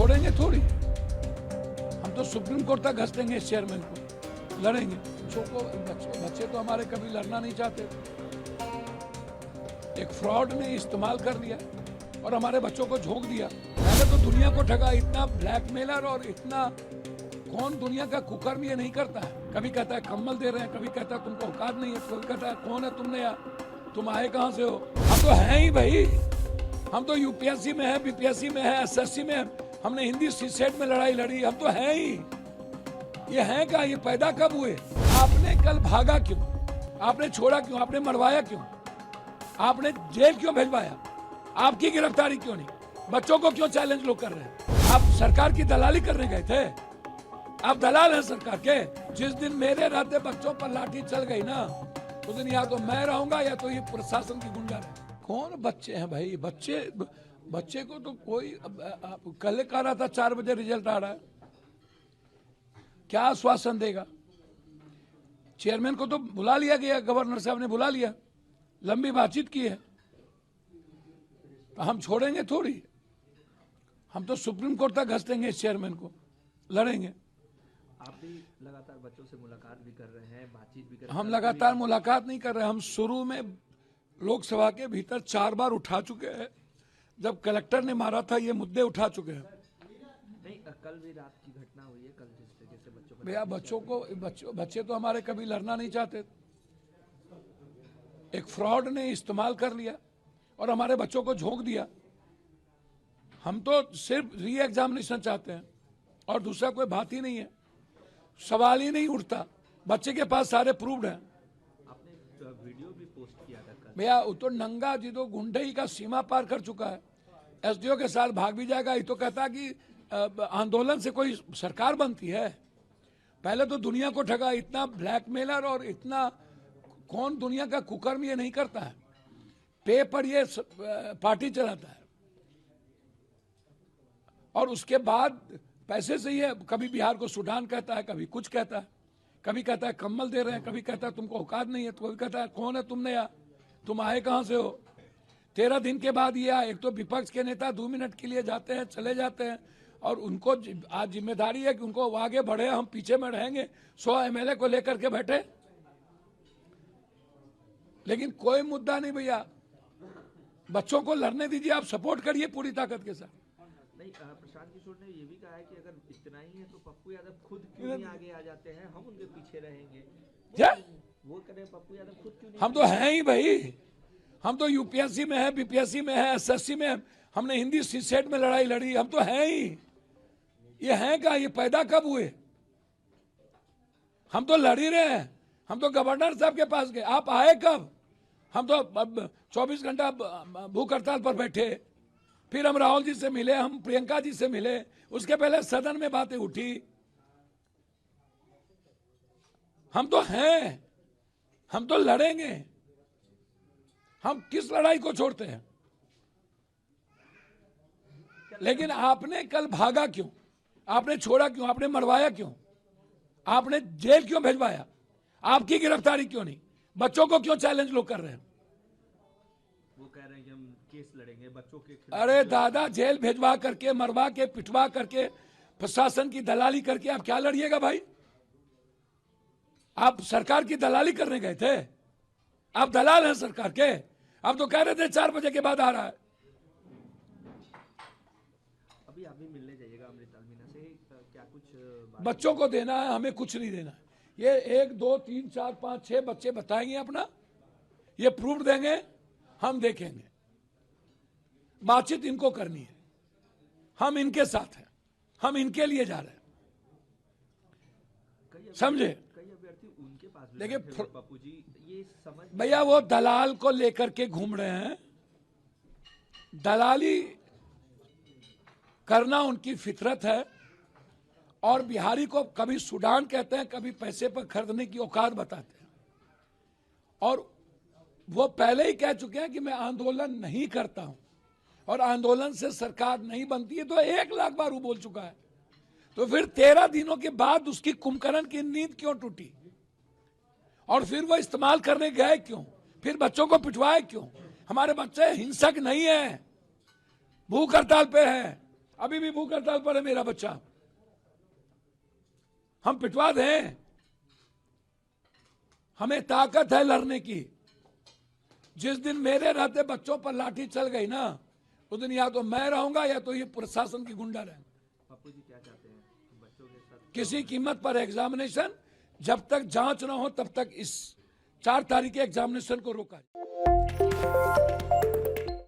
छोड़ेंगे थोड़ी। हम तो सुप्रीम कोर्ट तक घसीटेंगे इस चेयरमैन को, लड़ेंगे। बच्चे तो हमारे कभी लड़ना नहीं चाहते। एक फ्रॉड ने इस्तेमाल कर लिया और हमारे बच्चों को झोंक दिया। पहले तो दुनिया को ठगा, इतना ब्लैकमेलर और इतना कौन दुनिया का कुकर्म ये नहीं करता है। कभी कहता है कंबल दे रहे हैं, कभी कहता है तुमको औकात नहीं है, कभी कहता है कौन है तुमने यार, तुम आए कहां से हो। हम तो हैं ही भाई, हम तो यूपीएससी में है, बीपीएससी में है, एसएससी में है, हमने हिंदी सीसेट में लड़ाई लड़ी, हम तो हैं ही। ये हैं क्या, ये पैदा कब हुए। आपने कल भागा क्यों, आपने छोड़ा क्यों, आपने मरवाया क्यों, आपने जेल क्यों भिजवाया, आपकी गिरफ्तारी क्यों नहीं, बच्चों को क्यों चैलेंज लोग कर रहे हैं। आप सरकार की दलाली करने गए थे, आप दलाल हैं सरकार के। जिस दिन मेरे रहते बच्चों पर लाठी चल गई ना, उस दिन या तो मैं रहूंगा या तो ये प्रशासन की गुंडा रहे। कौन बच्चे हैं भाई, बच्चे को तो कोई कल कह रहा था 4 बजे रिजल्ट आ रहा है, क्या आश्वासन देगा। चेयरमैन को तो बुला लिया गया, गवर्नर साहब ने बुला लिया, लंबी बातचीत की है। हम छोड़ेंगे थोड़ी, हम तो सुप्रीम कोर्ट तक घसीटेंगे इस चेयरमैन को, लड़ेंगे। आप भी लगातार बच्चों से मुलाकात भी कर रहे हैं, बातचीत भी कर रहे हैं। हम लगातार मुलाकात नहीं कर रहे, हम शुरू में लोकसभा के भीतर 4 बार उठा चुके हैं। जब कलेक्टर ने मारा था ये मुद्दे उठा चुके हैं। नहीं, कल भी रात की घटना हुई है, कल जिस तरीके से बच्चों पर भैया बच्चे तो हमारे कभी लड़ना नहीं चाहते। एक फ्रॉड ने इस्तेमाल कर लिया और हमारे बच्चों को झोंक दिया। हम तो सिर्फ री एग्जामिनेशन चाहते हैं और दूसरा कोई बात ही नहीं है, सवाल ही नहीं उठता। बच्चे के पास सारे प्रूव्ड हैं। आपने वीडियो भी पोस्ट किया था कल। भैया वो तो नंगा जिदो गुंडई का सीमा पार कर चुका है, एसडीओ के साथ भाग भी जाएगा। ये तो कहता कि आंदोलन से कोई सरकार बनती है। पहले तो दुनिया को ठगा, इतना ब्लैकमेलर और इतना कौन दुनिया का कुकर्म ये नहीं करता है। पे पर ये पार्टी चलाता है और उसके बाद पैसे से ये कभी बिहार को सूडान कहता है, कभी कुछ कहता है, कभी कहता है कंबल दे रहे हैं, कभी कहता है तुमको औकात नहीं है, तो कभी कहता है कौन है तुमने यार, तुम आए कहां से हो। 13 दिन के बाद ये आए। एक तो विपक्ष के नेता 2 मिनट के लिए जाते हैं, चले जाते हैं और उनको आज जिम्मेदारी है कि उनको आगे बढ़े, हम पीछे में रहेंगे। 100 एमएलए को लेकर के बैठे, लेकिन कोई मुद्दा नहीं भैया। बच्चों को लड़ने दीजिए, आप सपोर्ट करिए पूरी ताकत के साथ। नहीं, प्रशांत किशोर ने ये भी कहा है कि अगर इतना ही है तो पप्पू यादव खुद क्यों नहीं आगे आ जाते हैं, हम उनके पीछे रहेंगे। क्या वो करें, पप्पू यादव खुद क्यों नहीं। हम तो हैं ही भाई, हम तो यूपीएससी में है, बीपीएससी में है, एसएससी में है, हमने हिंदी सीसेट में लड़ाई लड़ी, हम तो हैं ही। ये हैं क्या, ये पैदा कब हुए। हम तो लड़ ही रहे हैं। हम तो गवर्नर साहब के पास गए, आप आए कब। हम तो 24 घंटा भूख हड़ताल पर बैठे, फिर हम राहुल जी से मिले, हम प्रियंका जी से मिले, उसके पहले सदन में बातें उठी। हम तो हैं, हम तो लड़ेंगे। हम किस लड़ाई को छोड़ते हैं। लेकिन आपने कल भागा क्यों, आपने छोड़ा क्यों, आपने मरवाया क्यों, आपने जेल क्यों भिजवाया, आपकी गिरफ्तारी क्यों नहीं, बच्चों को क्यों चैलेंज लोग कर रहे हैं। वो कह रहे हैं कि हम केस लड़ेंगे बच्चों के खिलाफ। अरे दादा, जेल भेजवा करके, मरवा के, पिटवा करके, प्रशासन की दलाली करके आप क्या लड़िएगा भाई। आप सरकार की दलाली करने गए थे, आप दलाल हैं सरकार के। आप तो कह रहे थे 4 बजे के बाद आ रहा है। अभी आप भी मिलने जाइएगा अमृता मीना से, क्या कुछ बच्चों को देना है, हमें कुछ नहीं देना है। ये 1 2 3 4 5 6 बच्चे बताएंगे अपना, ये प्रूफ देंगे, हम देखेंगे। बातचीत इनको करनी है, हम इनके साथ हैं, हम इनके लिए जा रहे हैं, समझे। कई अभ्यर्थी उनके पास भी देखिए बैठे हुए, पप्पू जी ये समझ। भैया वो दलाल को लेकर के घूम रहे हैं। दलाली करना उनकी फितरत है और बिहारी को कभी सूडान कहते हैं, कभी पैसे पर खरीदने की औकात बताते हैं। और वो पहले ही कह चुके हैं कि मैं आंदोलन नहीं करता हूं और आंदोलन से सरकार नहीं बनती है, तो 1 लाख बार वो बोल चुका है। तो फिर 13 दिनों के बाद उसकी कुंभकर्ण की नींद क्यों टूटी और फिर वो इस्तेमाल करने गए क्यों, फिर बच्चों को पिटवाए क्यों। हमारे बच्चे हिंसक नहीं है, भूख हड़ताल पे है, अभी भी भूख हड़ताल पर है मेरा बच्चा, हम पिटवा दें, हमें ताकत है लड़ने की। जिस दिन मेरे रहते बच्चों पर लाठी चल गई ना, उस दिन या तो मैं रहूंगा या तो ये प्रशासन की गुंडा रहेंगे। पप्पू जी क्या चाहते हैं बच्चों के साथ? किसी कीमत पर एग्जामिनेशन, जब तक जांच ना हो तब तक इस 4 तारीख के एग्जामिनेशन को रोका।